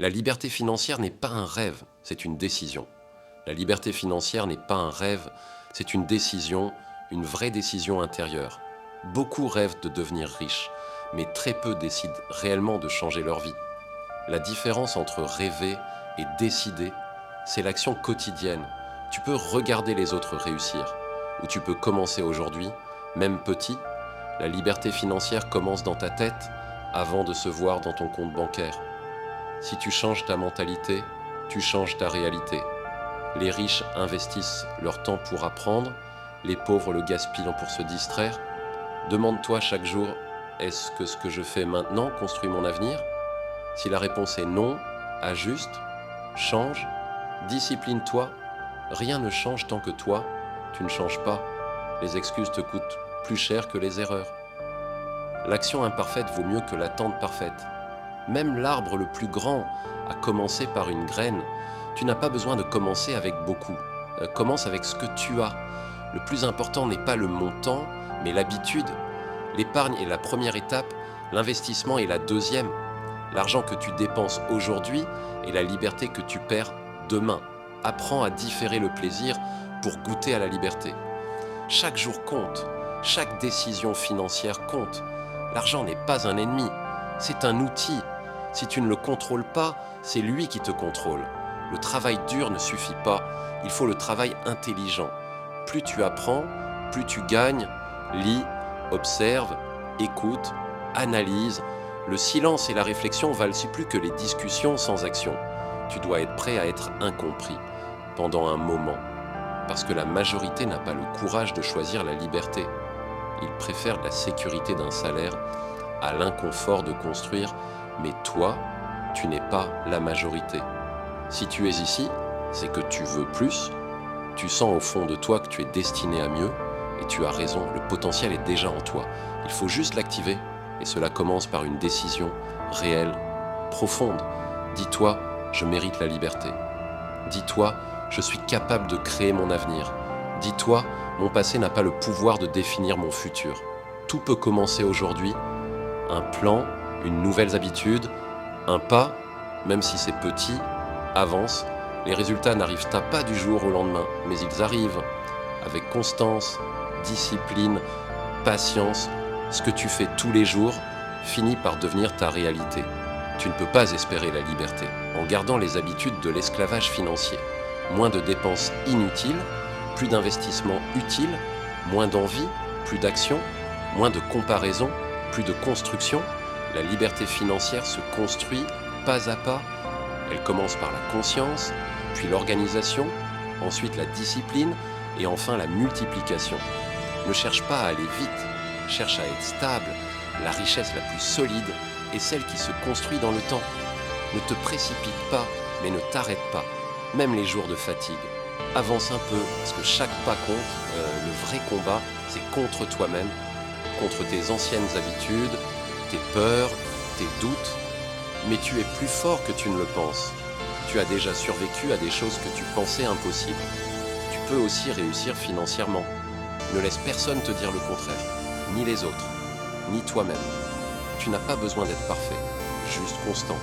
La liberté financière n'est pas un rêve, c'est une décision. La liberté financière n'est pas un rêve, c'est une décision, une vraie décision intérieure. Beaucoup rêvent de devenir riches, mais très peu décident réellement de changer leur vie. La différence entre rêver et décider, c'est l'action quotidienne. Tu peux regarder les autres réussir, ou tu peux commencer aujourd'hui, même petit. La liberté financière commence dans ta tête avant de se voir dans ton compte bancaire. Si tu changes ta mentalité, tu changes ta réalité. Les riches investissent leur temps pour apprendre, les pauvres le gaspillent pour se distraire. Demande-toi chaque jour, est-ce que ce que je fais maintenant construit mon avenir ? Si la réponse est non, ajuste, change, discipline-toi. Rien ne change tant que toi, tu ne changes pas. Les excuses te coûtent plus cher que les erreurs. L'action imparfaite vaut mieux que l'attente parfaite. Même l'arbre le plus grand a commencé par une graine. Tu n'as pas besoin de commencer avec beaucoup. Commence avec ce que tu as. Le plus important n'est pas le montant, mais l'habitude. L'épargne est la première étape, l'investissement est la deuxième. L'argent que tu dépenses aujourd'hui est la liberté que tu perds demain. Apprends à différer le plaisir pour goûter à la liberté. Chaque jour compte, chaque décision financière compte. L'argent n'est pas un ennemi, c'est un outil. Si tu ne le contrôles pas, c'est lui qui te contrôle. Le travail dur ne suffit pas, il faut le travail intelligent. Plus tu apprends, plus tu gagnes, lis, observe, écoute, analyse. Le silence et la réflexion valent plus que les discussions sans action. Tu dois être prêt à être incompris pendant un moment, parce que la majorité n'a pas le courage de choisir la liberté. Ils préfèrent la sécurité d'un salaire à l'inconfort de construire, mais toi, tu n'es pas la majorité. Si tu es ici, c'est que tu veux plus, tu sens au fond de toi que tu es destiné à mieux, et tu as raison, le potentiel est déjà en toi. Il faut juste l'activer, et cela commence par une décision réelle, profonde. Dis-toi, je mérite la liberté. Dis-toi, je suis capable de créer mon avenir. Dis-toi, mon passé n'a pas le pouvoir de définir mon futur. Tout peut commencer aujourd'hui. Un plan, une nouvelle habitude, un pas, même si c'est petit, avance. Les résultats n'arrivent pas du jour au lendemain, mais ils arrivent avec constance, discipline, patience. Ce que tu fais tous les jours finit par devenir ta réalité. Tu ne peux pas espérer la liberté en gardant les habitudes de l'esclavage financier. Moins de dépenses inutiles, plus d'investissements utiles, moins d'envie, plus d'action, moins de comparaison, plus de construction. La liberté financière se construit pas à pas. Elle commence par la conscience, puis l'organisation, ensuite la discipline et enfin la multiplication. Ne cherche pas à aller vite, cherche à être stable. La richesse la plus solide est celle qui se construit dans le temps. Ne te précipite pas, mais ne t'arrête pas, même les jours de fatigue. Avance un peu, parce que chaque pas compte. Le vrai combat, c'est contre toi-même, contre tes anciennes habitudes, tes peurs, tes doutes. Mais tu es plus fort que tu ne le penses. Tu as déjà survécu à des choses que tu pensais impossibles. Tu peux aussi réussir financièrement. Ne laisse personne te dire le contraire, ni les autres, ni toi-même. Tu n'as pas besoin d'être parfait, juste constant.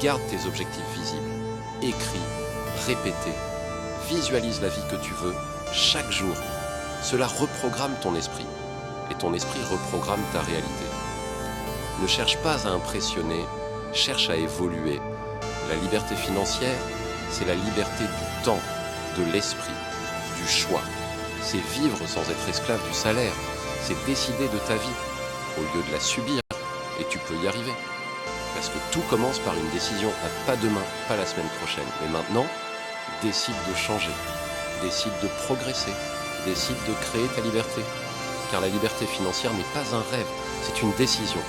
Garde tes objectifs visibles. Écris, répétez. Visualise la vie que tu veux chaque jour. Cela reprogramme ton esprit et ton esprit reprogramme ta réalité. Ne cherche pas à impressionner, cherche à évoluer. La liberté financière, c'est la liberté du temps, de l'esprit, du choix. C'est vivre sans être esclave du salaire. C'est décider de ta vie au lieu de la subir, et tu peux y arriver. Parce que tout commence par une décision, pas demain, pas la semaine prochaine, mais maintenant. Décide de changer, décide de progresser, décide de créer ta liberté. Car la liberté financière n'est pas un rêve, c'est une décision.